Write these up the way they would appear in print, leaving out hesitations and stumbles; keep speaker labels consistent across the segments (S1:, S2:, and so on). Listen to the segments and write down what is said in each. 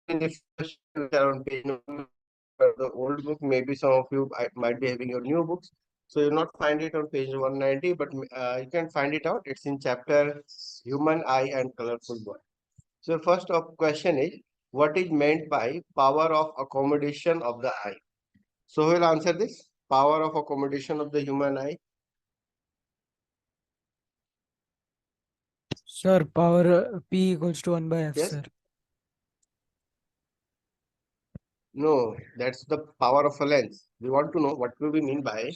S1: in the first around page number, the old book, maybe some of you might be having your new books. So you'll not find it on page 190, but you can find it out. It's in chapter Human Eye and Colorful World. So first question is, what is meant by power of accommodation of the eye? So who will answer this? Power of accommodation of the human eye.
S2: Sir, power P equals to 1 by F,
S1: Yes?
S2: sir.
S1: No, that's the power of a lens. We want to know what do we mean by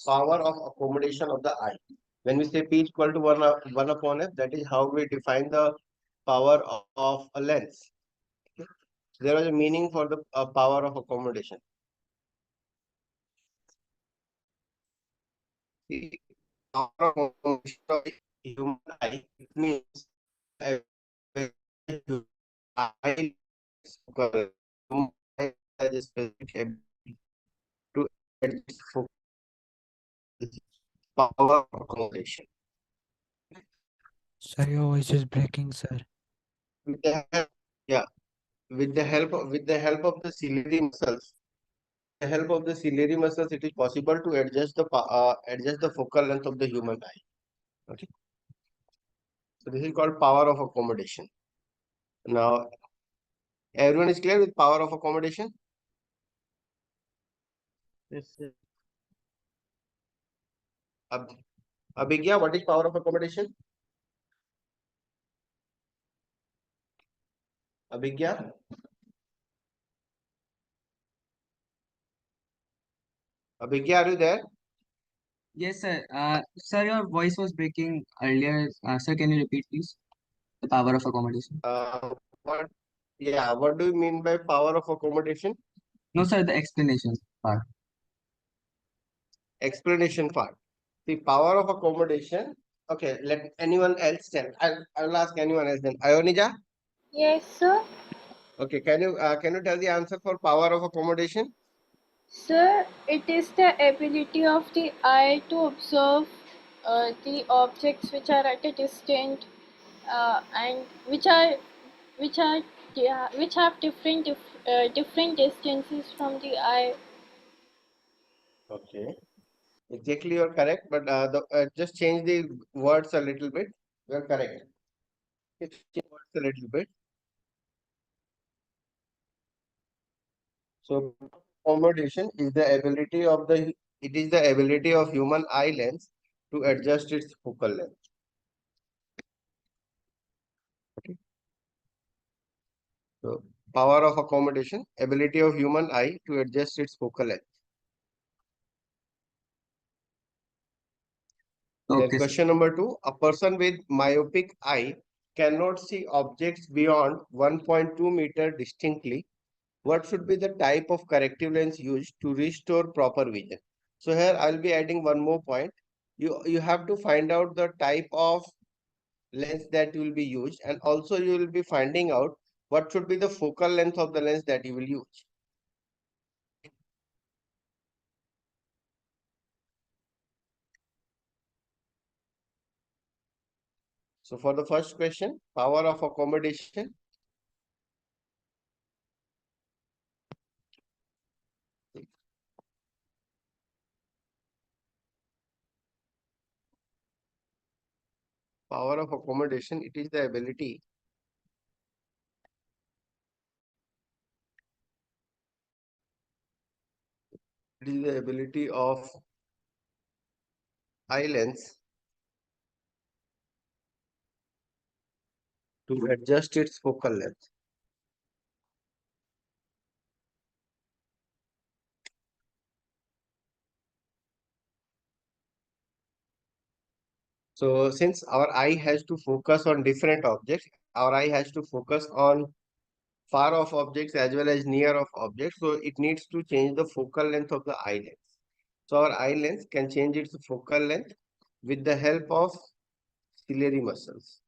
S1: power of accommodation of the eye. When we say P is equal to 1 upon F, that is how we define the power of a lens. Okay. There was a meaning for the power of accommodation. The power of accommodation of the human eye, it means a eye has a specific ability to adjust focus, power of accommodation.
S2: Sir, your voice is breaking, sir.
S1: With the help, yeah, with the help of the ciliary muscles, the help of the ciliary muscles, it is possible to adjust the focal length of the human eye. Okay, so this is called power of accommodation. Now, everyone is clear with power of accommodation. Yes, sir. Ab- Abhigya, what is power of accommodation? Abhigya, Abhigya, are you there?
S3: Yes, sir. Sir, your voice was breaking earlier. Sir, can you repeat, please? The power of accommodation.
S1: What? Yeah, what do you mean by power of accommodation?
S3: No, sir, the explanation part.
S1: Explanation part. The power of accommodation. Okay, let anyone else tell. I'll ask anyone else then. Ionija.
S4: Yes, sir.
S1: Okay, can you tell the answer for power of accommodation?
S4: Sir, it is the ability of the eye to observe the objects which are at a distance and which are yeah, which have different distances from the eye.
S1: Okay, exactly you're correct, but just change the words a little bit. You're correct. Just change words a little bit. So accommodation is the ability of the it is the ability of human eye lens to adjust its focal length. Okay. So power of accommodation, ability of human eye to adjust its focal length. Then
S3: Okay, sir.
S1: question number 2, a person with myopic eye cannot see objects beyond 1.2 meter distinctly. What should be the type of corrective lens used to restore proper vision? So here I'll be adding one more point. You have to find out the type of lens that will be used, and also you will be finding out what should be the focal length of the lens that you will use. So for the first question, power of accommodation. Power of accommodation, it is the ability of eye lens to adjust its focal length. So since our eye has to focus on different objects, our eye has to focus on far off objects as well as near of objects. So it needs to change the focal length of the eye lens. So our eye lens can change its focal length with the help of ciliary muscles.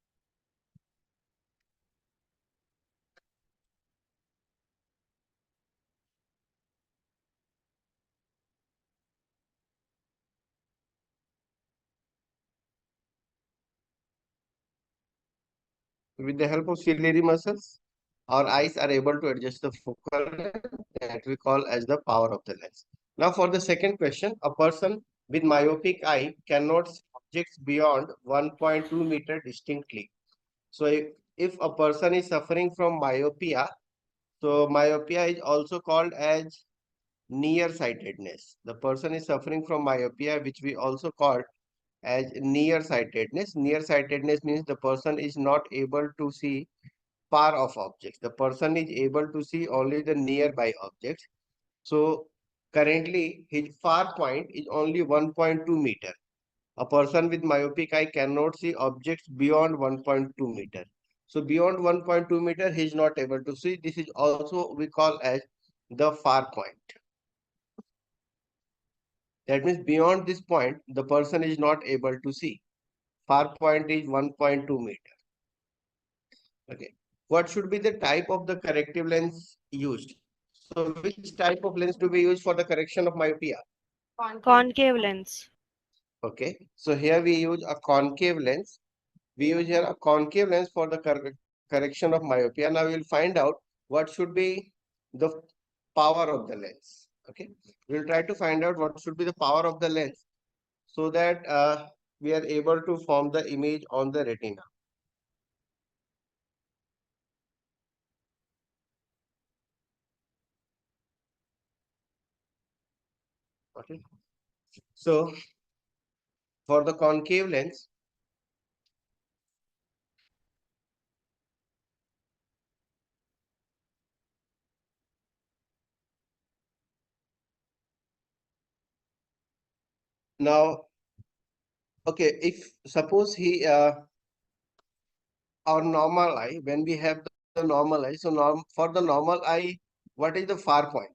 S1: With the help of ciliary muscles, our eyes are able to adjust the focal length, that we call as the power of the lens. Now for the second question, a person with myopic eye cannot see objects beyond 1.2 meter distinctly. So if a person is suffering from myopia, so myopia is also called as nearsightedness. The person is suffering from myopia, which we also call as nearsightedness. Nearsightedness means the person is not able to see far off objects. The person is able to see only the nearby objects. So currently his far point is only 1.2 meter. A person with myopic eye cannot see objects beyond 1.2 meter. So beyond 1.2 meter, he is not able to see. This is also we call as the far point. That means beyond this point, the person is not able to see. Far point is 1.2 meter. Okay. What should be the type of the corrective lens used? So which type of lens do we use for the correction of myopia?
S5: Concave lens.
S1: Okay. So here we use a concave lens. We use here a concave lens for the correction of myopia. Now we will find out what should be the power of the lens. Okay. We will try to find out what should be the power of the lens so that we are able to form the image on the retina. Okay. So for the concave lens, now, okay, if suppose our normal eye, when we have the normal eye, so for the normal eye, what is the far point?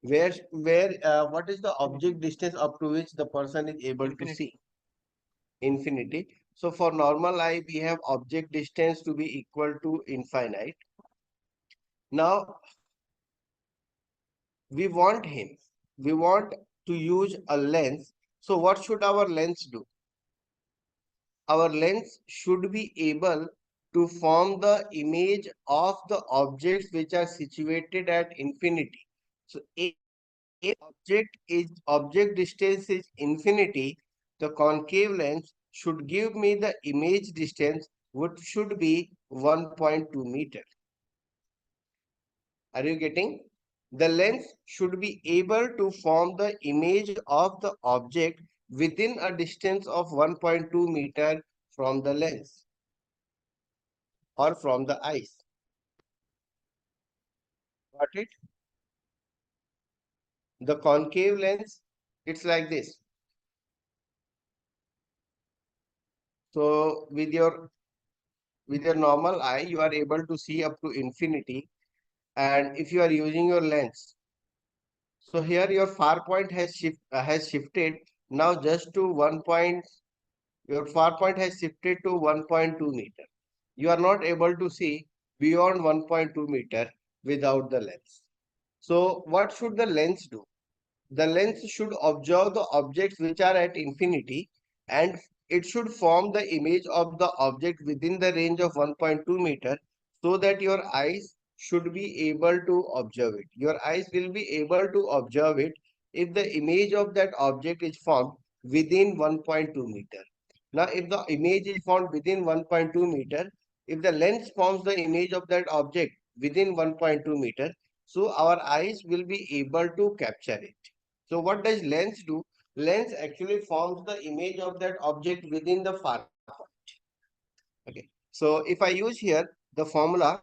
S1: What is the object distance up to which the person is able to see? Infinity. So for normal eye, we have object distance to be equal to infinite. Now we want to use a lens. So what should our lens do? Our lens should be able to form the image of the objects which are situated at infinity. So if object distance is infinity, the concave lens should give me the image distance, which should be 1.2 meter. Are you getting? The lens should be able to form the image of the object within a distance of 1.2 meter from the lens or from the eyes. Got it? The concave lens, it's like this. So with your normal eye, you are able to see up to infinity. And if you are using your lens, so here your far point has shifted now just to 1 point. Your far point has shifted to 1.2 meter. You are not able to see beyond 1.2 meter without the lens. So what should the lens do? The lens should observe the objects which are at infinity, and it should form the image of the object within the range of 1.2 meter, so that your eyes should be able to observe it. Your eyes will be able to observe it if the image of that object is formed within 1.2 meter. Now, if the image is formed within 1.2 meter, if the lens forms the image of that object within 1.2 meter, so our eyes will be able to capture it. So what does lens do? Lens actually forms the image of that object within the far point. Okay. So if I use here the formula,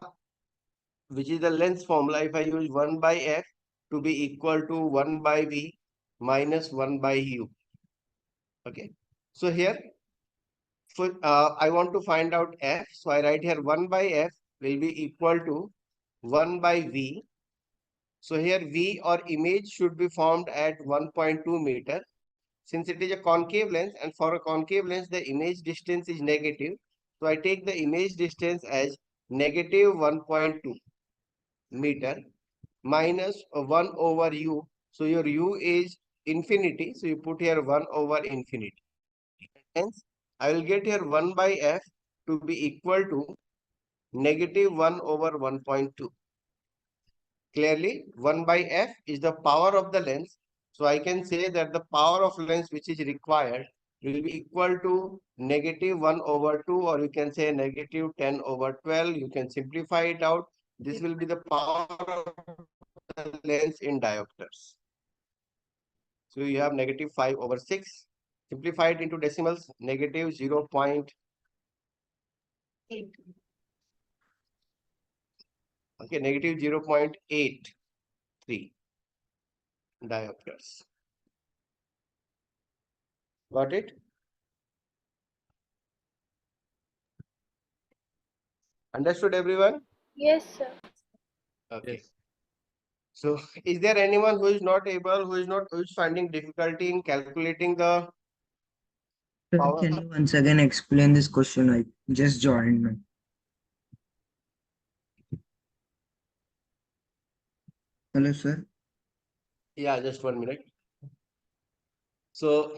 S1: which is the lens formula, if I use 1 by f to be equal to 1 by v minus 1 by u. Okay. So here, I want to find out f. So I write here 1 by f will be equal to 1 by v. So here v or image should be formed at 1.2 meter. Since it is a concave lens, and for a concave lens, the image distance is negative. So I take the image distance as negative 1.2 meter minus 1 over u. So your u is infinity. So you put here 1 over infinity. Hence, I will get here 1 by f to be equal to negative 1 over 1.2. Clearly, 1 by f is the power of the lens. So I can say that the power of lens which is required will be equal to negative 1 over 2, or you can say negative 10 over 12. You can simplify it out. This will be the power of the lens in diopters. So you have negative 5 over 6. Simplify it into decimals, negative 0.8. Okay, negative 0.83 diopters. Got it? Understood, everyone?
S4: Yes, sir.
S1: Okay.
S6: Yes.
S1: So, is there anyone who is not able, who is finding difficulty in calculating the
S7: Sir,
S1: power?
S7: can you once again explain this question? I just joined. Man. Hello, sir.
S1: Yeah, just 1 minute. So,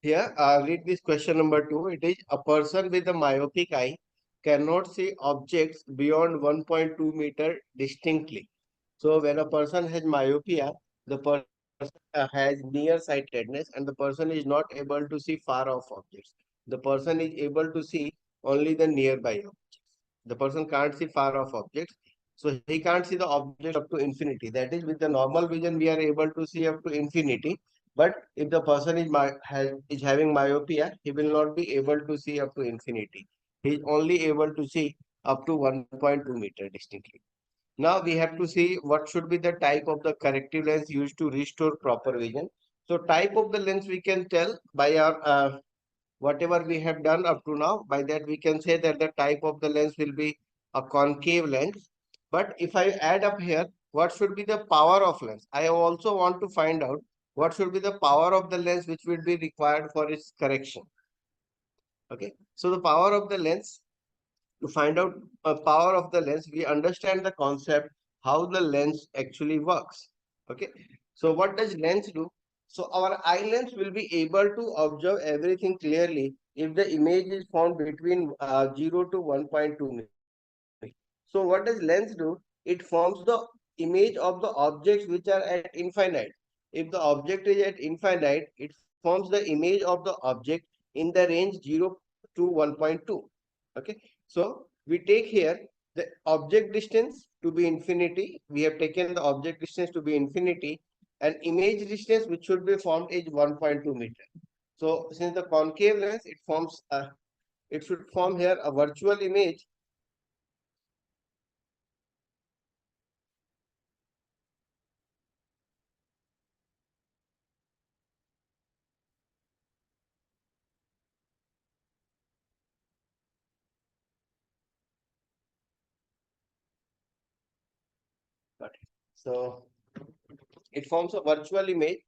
S1: here, read this question number 2. It is a person with a myopic eye cannot see objects beyond 1.2 meter distinctly. So, when a person has myopia, the person has nearsightedness and the person is not able to see far off objects. The person is able to see only the nearby objects. The person can't see far off objects. So he can't see the object up to infinity. That is, with the normal vision, we are able to see up to infinity. But if the person is having myopia, he will not be able to see up to infinity. He is only able to see up to 1.2 meter distinctly. Now we have to see what should be the type of the corrective lens used to restore proper vision. So type of the lens we can tell by our whatever we have done up to now. By that we can say that the type of the lens will be a concave lens. But if I add up here, what should be the power of lens? I also want to find out what should be the power of the lens which will be required for its correction. Okay, so the power of the lens, to find out a power of the lens, we understand the concept how the lens actually works. Okay, so what does lens do? So our eye lens will be able to observe everything clearly if the image is found between 0 to 1.2 meter. So what does lens do? It forms the image of the objects which are at infinite. If the object is at infinite, it forms the image of the object in the range 0 to 1.2. Okay, so we take here the object distance to be infinity. We have taken the object distance to be infinity, and image distance which should be formed is 1.2 meter. So since the concave lens, it should form here a virtual image. So it forms a virtual image.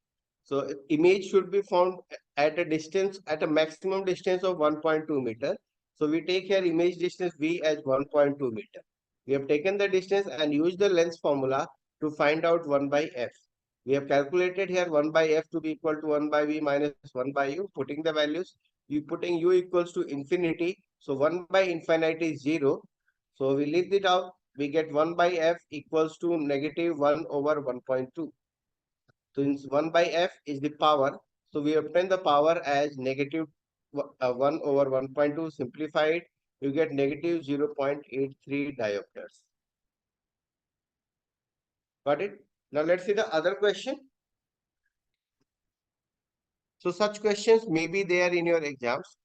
S1: So image should be found at a distance, at a maximum distance of 1.2 meter. So we take here image distance V as 1.2 meter. We have taken the distance and used the lens formula to find out 1 by f. We have calculated here 1 by f to be equal to 1 by v minus 1 by u, putting the values. You putting u equals to infinity. So 1 by infinity is 0. So we leave it out. We get 1 by f equals to negative 1 over 1.2. Since 1 by f is the power, so we obtain the power as negative 1 over 1.2. Simplified, you get negative 0.83 diopters. Got it? Now let's see the other question. So such questions may be there in your exams.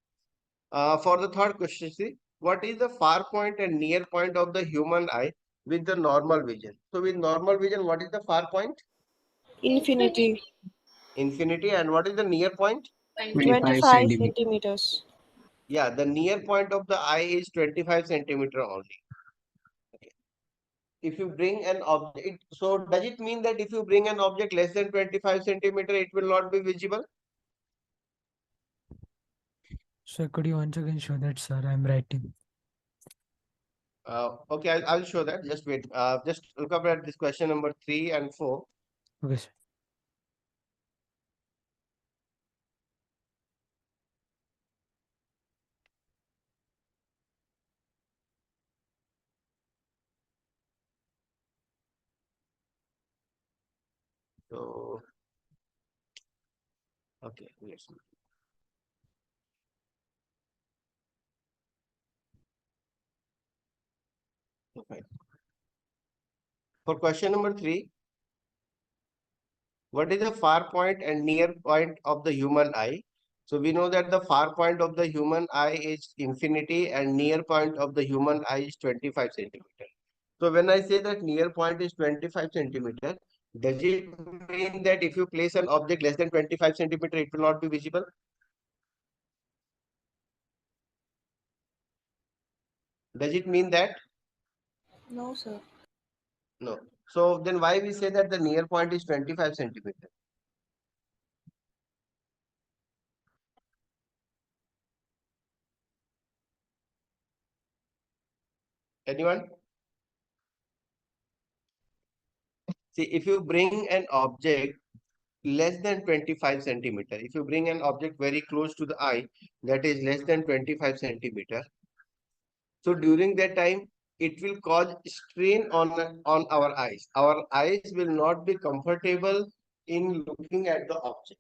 S1: For the third question, see, what is the far point and near point of the human eye with the normal vision? So with normal vision, what is the far point?
S5: Infinity.
S1: Infinity. And what is the near point?
S3: 25
S5: 25
S3: centimeters.
S5: centimeters.
S1: Yeah, the near point of the eye is 25 centimeter only. Okay. If you bring an object, so does it mean that if you bring an object less than 25 centimeter, it will not be visible?
S2: Sir, could you once again show that, sir? I'm writing.
S1: Okay, I'll show that. Just wait. Just look up at this question number 3 and 4.
S2: Okay, sir.
S1: So, okay, let's see. Okay. For question number 3, what is the far point and near point of the human eye? So we know that the far point of the human eye is infinity and near point of the human eye is 25 centimeter. So when I say that near point is 25 centimeter, does it mean that if you place an object less than 25 centimeter, it will not be visible? Does it mean that?
S5: No, sir.
S1: No. So then why we say that the near point is 25 centimeter? Anyone? See, if you bring an object less than 25 centimeter, if you bring an object very close to the eye, that is less than 25 centimeter, so during that time, it will cause strain on our eyes. Our eyes will not be comfortable in looking at the object.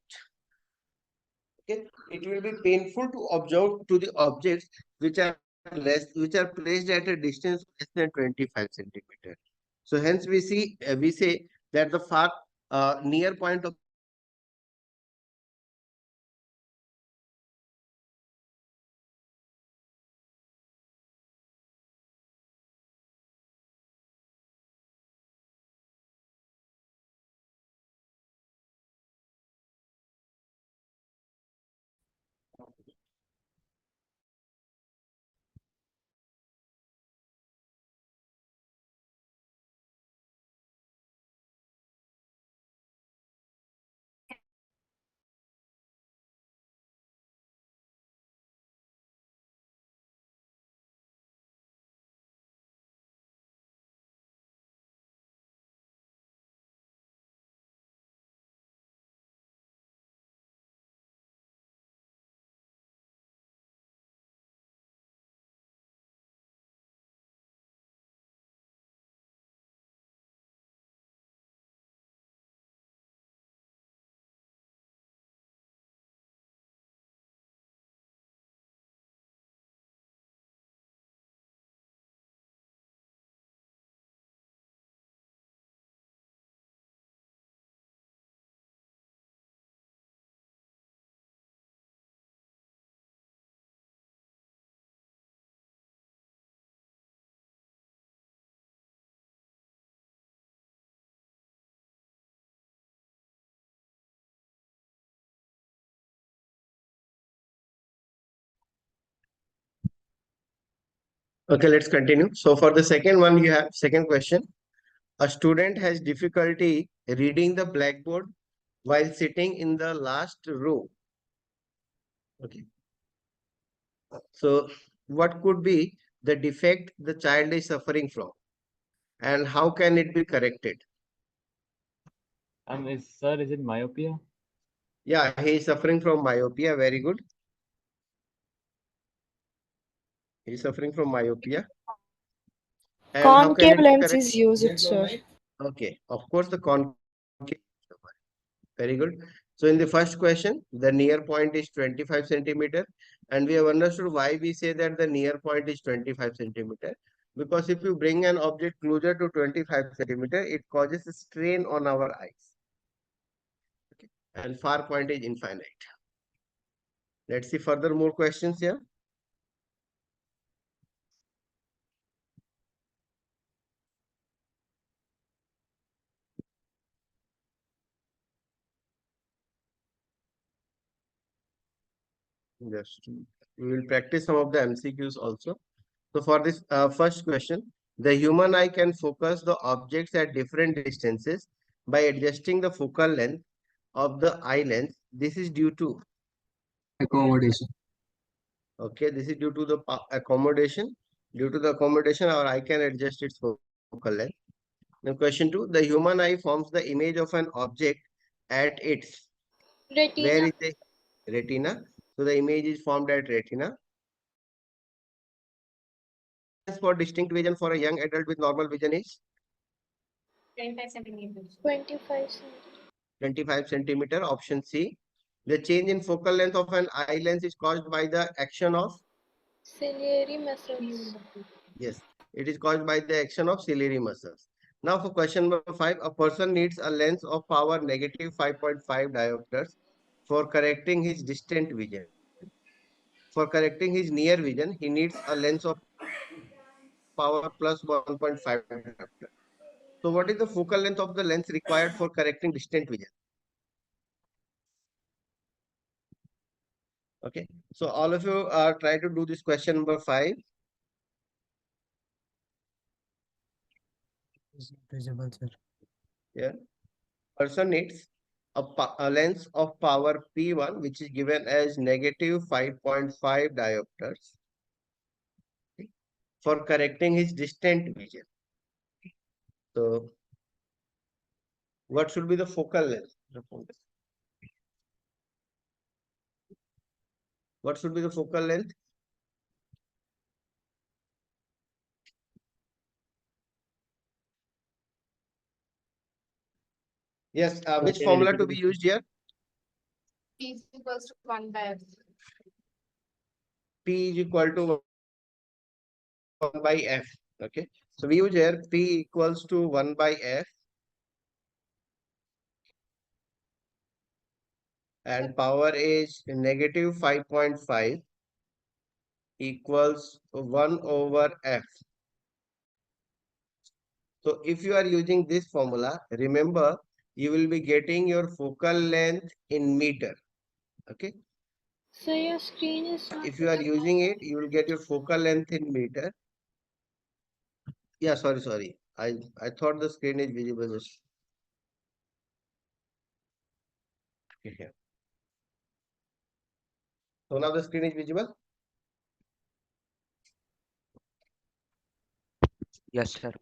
S1: Okay, it will be painful to observe to the objects which are placed at a distance less than 25 centimeter. So hence we say that the far near point of okay, let's continue. So for the second one, you have second question. A student has difficulty reading the blackboard while sitting in the last row. Okay. So what could be the defect the child is suffering from and how can it be corrected?
S6: Is it myopia?
S1: Yeah, he is suffering from myopia. Very good. He is suffering from myopia. And how can
S5: Concave
S1: it be
S5: lens
S1: corrected?
S5: is used, sir.
S1: Okay, of course, the concave. Very good. So in the first question, the near point is 25 centimeter. And we have understood why we say that the near point is 25 centimeter. Because if you bring an object closer to 25 centimeter, it causes a strain on our eyes. Okay. And far point is infinite. Let's see further more questions here. Just we will practice some of the MCQs also. So for this first question, the human eye can focus the objects at different distances by adjusting the focal length of the eye lens. This is due to,
S3: Accommodation.
S1: okay, this is due to the accommodation. Due to the accommodation, our eye can adjust its focal length. Now question 2, the human eye forms the image of an object at its, where
S4: Retina.
S1: is the retina? So the image is formed at retina. For distinct vision for a young adult with normal vision is
S4: 25 centimeters. 25 centimeters.
S1: 25 centimeter. Option C. The change in focal length of an eye lens is caused by the action of,
S4: Ciliary muscles.
S1: yes, it is caused by the action of ciliary muscles. Now for question number 5, a person needs a lens of power negative 5.5 diopters for correcting his distant vision. For correcting his near vision, he needs a lens of power plus 1.5 diopter. So what is the focal length of the lens required for correcting distant vision? Okay, so all of you try to do this question number 5.
S2: Is not visible, sir.
S1: Yeah, person needs a lens of power P1 which is given as negative 5.5 diopters for correcting his distant vision. So what should be the focal length? What should be the focal length? Yes, which formula to be used here?
S5: P is equals to 1 by F.
S1: P is equal to 1 by F. Okay, so we use here P equals to 1 by F, and power is negative 5.5 equals 1 over F. So if you are using this formula, remember you will be getting your focal length in meter. Okay,
S4: So your screen is not
S1: if you are
S4: visible.
S1: using it, you will get your focal length in meter. Yeah, sorry. I thought the screen is visible. Okay, here. So now the screen is visible.
S6: Yes, sir.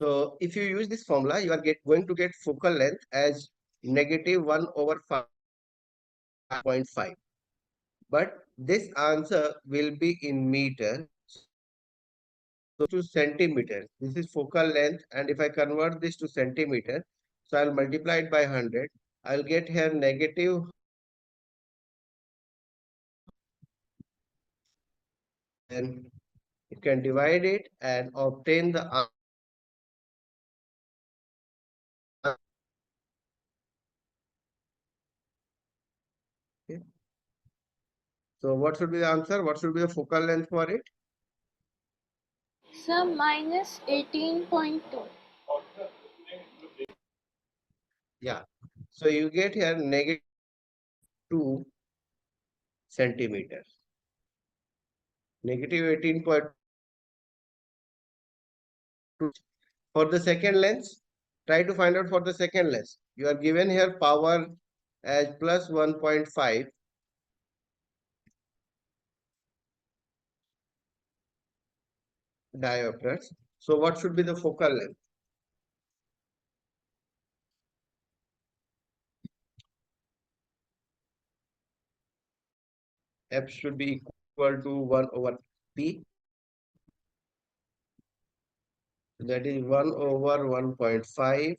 S1: So if you use this formula, you are going to get focal length as negative 1 over 5.5. But this answer will be in meter. So to centimeter, this is focal length. And if I convert this to centimeter, so I'll multiply it by 100. I'll get here negative. And you can divide it and obtain the answer. Okay. So what should be the answer? What should be the focal length for it?
S4: So minus 18.2.
S1: Yeah. So you get here negative 2 centimeters. Negative 18.2. For the second lens, try to find out for the second lens. You are given here power as plus 1.5. Diopters. So what should be the focal length? F should be equal to 1 over P. That is 1 over 1.5.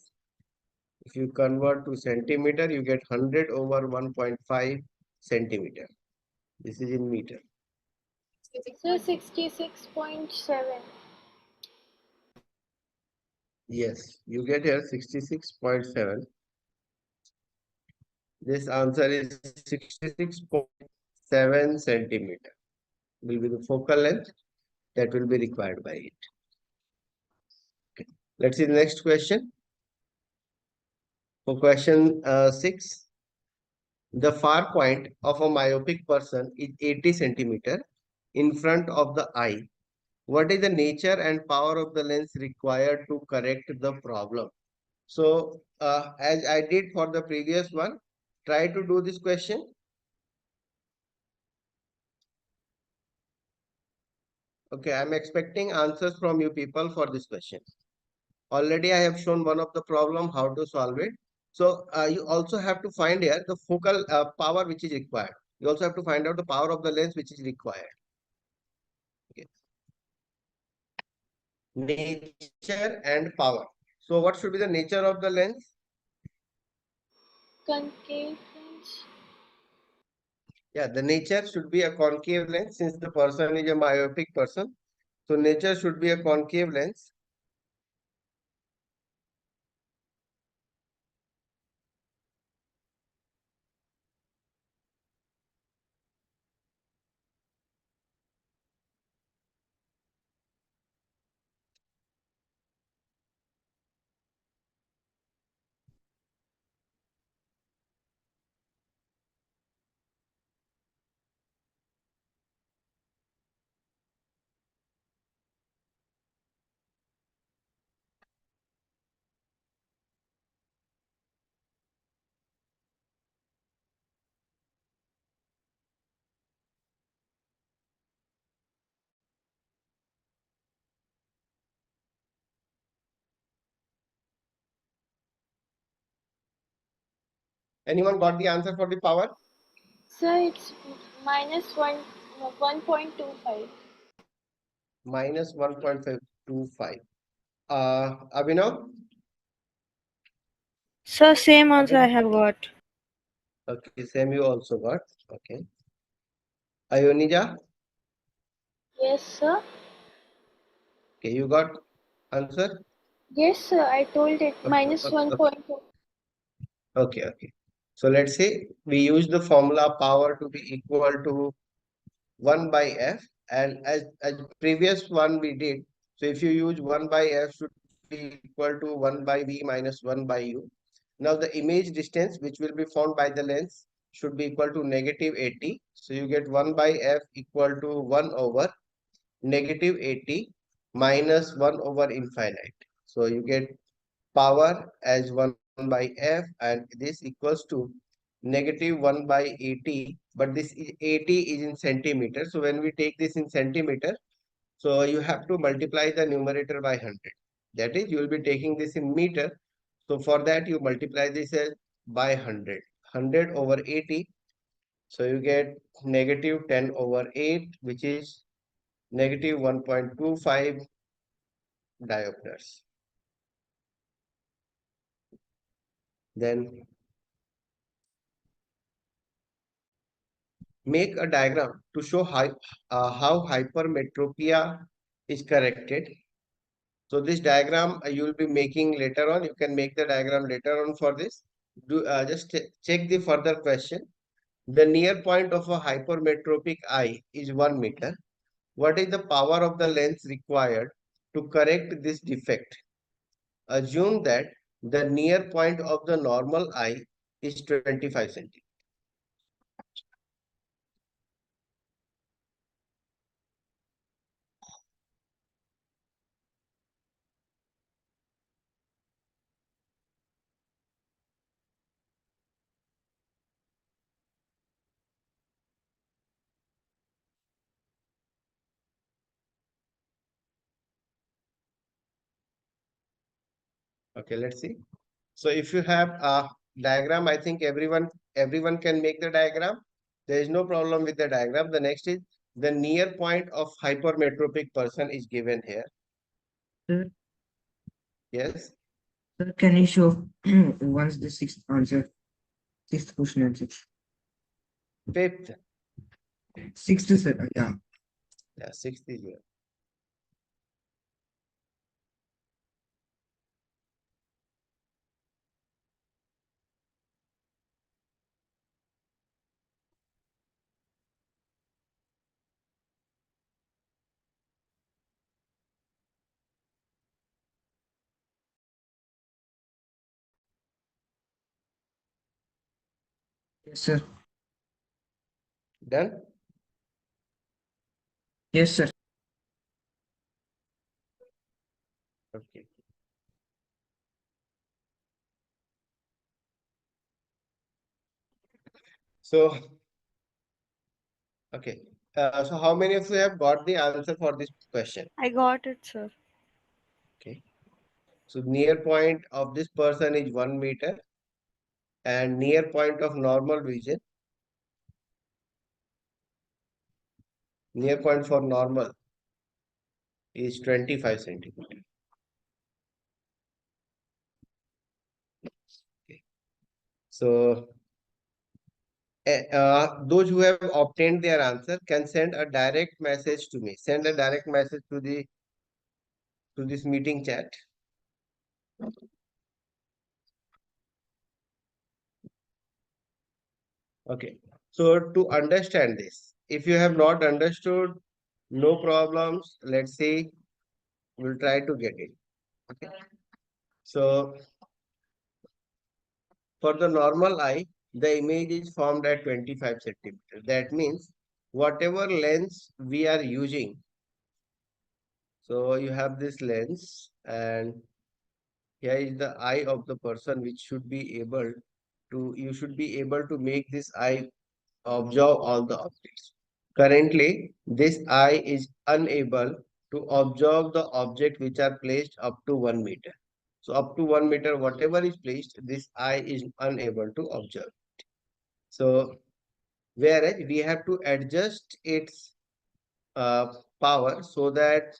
S1: If you convert to centimeter, you get 100 over 1.5 centimeter. This is in meter.
S4: So 66.7.
S1: Yes, you get here 66.7. This answer is 66.7 centimeter. Will be the focal length that will be required by it. Okay. Let's see the next question. For question 6, the far point of a myopic person is 80 centimeter in front of the eye. What is the nature and power of the lens required to correct the problem? So, as I did for the previous one, try to do this question. Okay, I'm expecting answers from you people for this question. Already I have shown one of the problem how to solve it. So you also have to find here the focal power which is required. You also have to find out the power of the lens which is required. Okay. Nature and power. So what should be the nature of the lens?
S4: Concave lens.
S1: Yeah, the nature should be a concave lens since the person is a myopic person. So nature should be a concave lens. Anyone got the answer for the power?
S4: Sir, it's minus 1.25.
S1: Minus 1.525. Abhinav?
S6: So same answer I
S1: Abhinav?
S6: have got.
S1: Okay, same you also got. Okay. Ayonija?
S4: Yes, sir.
S1: Okay, you got answer?
S4: Yes, sir. I told it minus
S1: Okay.
S4: 1.2.
S1: Okay. So let's say we use the formula power to be equal to 1 by f, and as previous one we did, so if you use 1 by f should be equal to 1 by v minus 1 by u. Now the image distance which will be found by the lens should be equal to negative 80. So you get 1 by f equal to 1 over negative 80 minus 1 over infinite. So you get power as 1 by f, and this equals to negative 1 by 80, but this 80 is in centimeter. So when we take this in centimeter, so you have to multiply the numerator by 100. That is, you will be taking this in meter. So for that, you multiply this as by 100. 100 over 80. So you get negative 10 over 8, which is negative 1.25 diopters. Then make a diagram to show how hypermetropia is corrected. So this diagram you will be making later on. You can make the diagram later on for this. Just check the further question. The near point of a hypermetropic eye is 1 meter. What is the power of the lens required to correct this defect? Assume that the near point of the normal eye is 25 centimeters. Okay, let's see. So if you have a diagram, I think everyone can make the diagram. There is no problem with the diagram. The next is the near point of hypermetropic person is given here.
S7: Sir,
S1: Yes.
S7: sir, can you show once the sixth answer, sixth question answer?
S1: Fifth.
S7: Sixth, sir. Yeah.
S1: Yeah, sixth is here.
S7: Yes, sir.
S1: Done.
S7: Yes, sir.
S1: Okay. So, okay. So how many of you have got the answer for this question?
S4: I got it, sir.
S1: Okay. So near point of this person is 1 meter and near point of normal vision, near point for normal is 25 centimeter. Okay. So those who have obtained their answer can send a direct message to me. Send a direct message to this meeting chat. Okay. So to understand this, if you have not understood, no problems. Let's see. We'll try to get it. Okay. So for the normal eye, the image is formed at 25 centimeters. That means whatever lens we are using. So you have this lens and here is the eye of the person which should be able to, you should be able to make this eye observe all the objects. Currently, this eye is unable to observe the object which are placed up to 1 meter. So up to 1 meter, whatever is placed, this eye is unable to observe. So whereas we have to adjust its power so that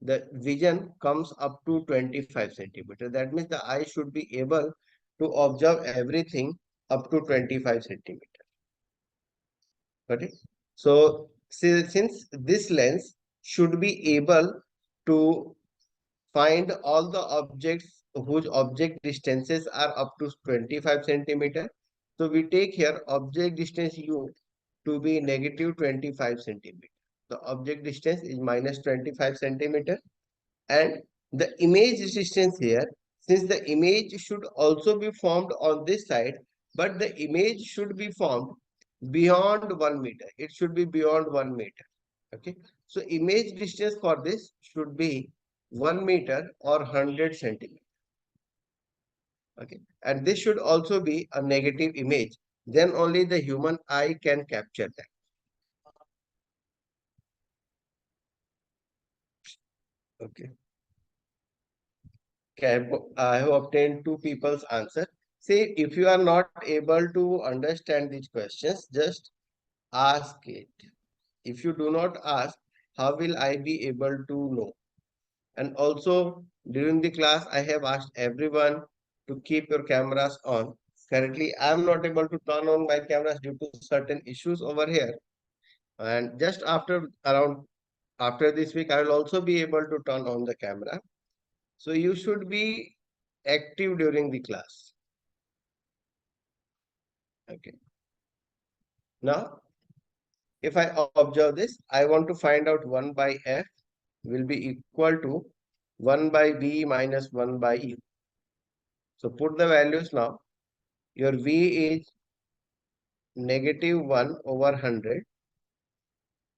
S1: the vision comes up to 25 centimeter. That means the eye should be able to observe everything up to 25 centimeter. Got it? So since this lens should be able to find all the objects whose object distances are up to 25 centimeter. So we take here object distance u to be negative 25 centimeter. The object distance is minus 25 centimeter and the image distance here, since the image should also be formed on this side, but the image should be formed beyond 1 meter. It should be beyond 1 meter. Okay. So image distance for this should be 1 meter or 100 centimeter. Okay. And this should also be a negative image. Then only the human eye can capture that. Okay. Okay, I have obtained two people's answer. See, if you are not able to understand these questions, just ask it. If you do not ask, how will I be able to know? And also during the class, I have asked everyone to keep your cameras on. Currently, I am not able to turn on my cameras due to certain issues over here. And just after this week, I will also be able to turn on the camera. So you should be active during the class. Okay. Now, if I observe this, I want to find out 1 by f will be equal to 1 by v minus 1 by u. So put the values now. Your v is negative 1 over 100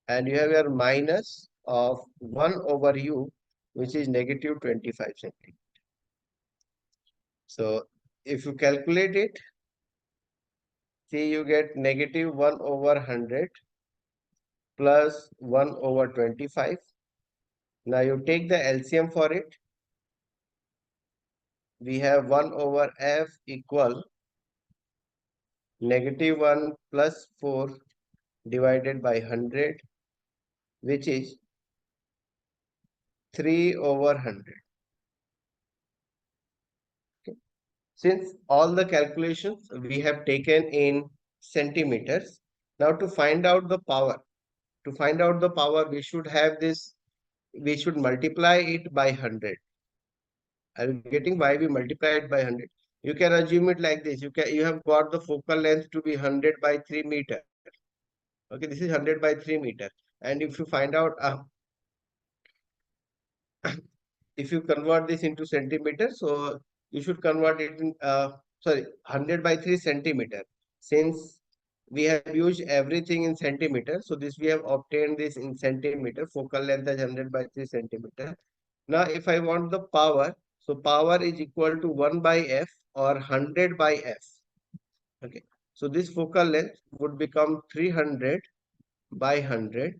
S1: and you have your minus of 1 over u which is negative 25 centimeter. So if you calculate it, see you get negative 1 over 100 plus 1 over 25. Now you take the LCM for it. We have 1 over f equal negative 1 plus 4 divided by 100, which is 3 over 100. Okay. Since all the calculations we have taken in centimeters, now to find out the power, we should have this, we should multiply it by 100. Are you getting why we multiply it by 100? You can assume it like this. You have got the focal length to be 100 by 3 meter. Okay, this is 100 by 3 meter. And if you find out, if you convert this into centimeter, so you should convert it in, sorry, 100 by 3 centimeter. Since we have used everything in centimeter, so this we have obtained this in centimeter. Focal length is 100 by 3 centimeter. Now, if I want the power, so power is equal to 1 by f or 100 by f. Okay. So this focal length would become 300 by 100,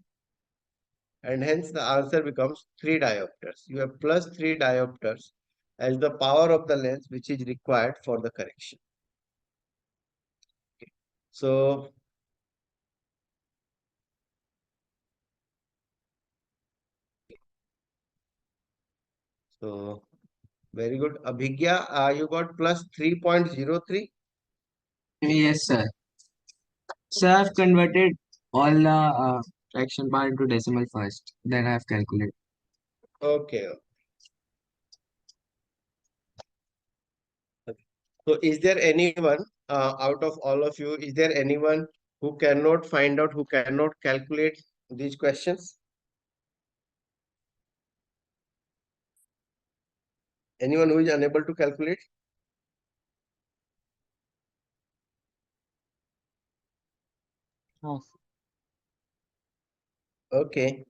S1: and hence the answer becomes 3 diopters. You have plus 3 diopters as the power of the lens which is required for the correction. Okay. So very good. Abhigya, you got plus 3.03.
S3: Yes, sir. So I've converted all the fraction part into decimal first. Then I've calculated.
S1: Okay. Okay. So is there anyone out of all of you, is there anyone who cannot find out, who cannot calculate these questions? Anyone who is unable to calculate?
S3: Oh.
S1: Okay.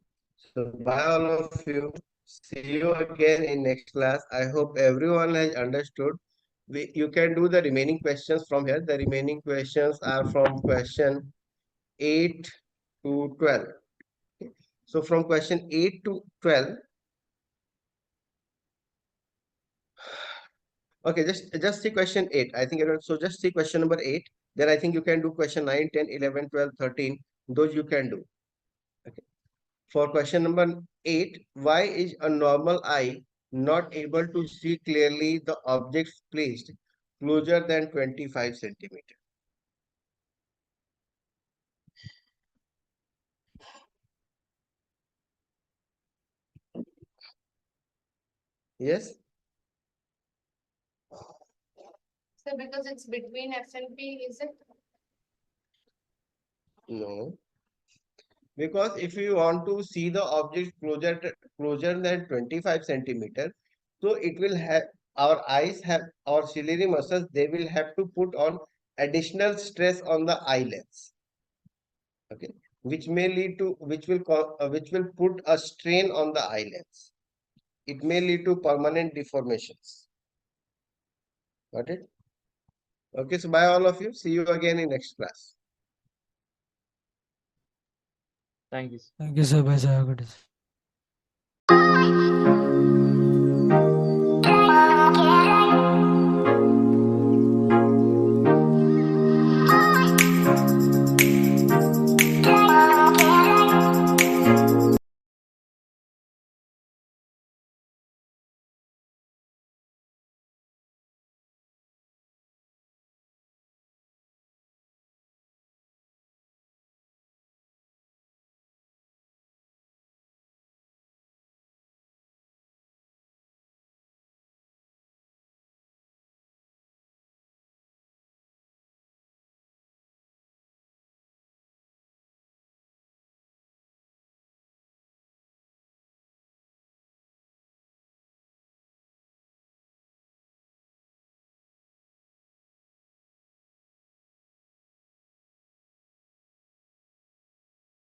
S1: So bye all of you. See you again in next class. I hope everyone has understood. You can do the remaining questions from here. The remaining questions are from question 8 to 12. Okay. So from question 8 to 12, okay, just see question 8. I think so just see question number 8. Then I think you can do question 9, 10, 11, 12, 13. Those you can do. Okay. For question number 8, why is a normal eye not able to see clearly the objects placed closer than 25 centimeter? Yes?
S5: So because it's between F and P, is it?
S1: No. Because if you want to see the object closer than 25 centimeter, so it will have, our eyes have, our ciliary muscles, they will have to put on additional stress on the eyelids. Okay, which may lead to, which will put a strain on the eyelids. It may lead to permanent deformations. Got it? Okay, so bye all of you. See you again in next class.
S3: Thank you.
S2: Thank you, sir. Bye, sir. Have a good day.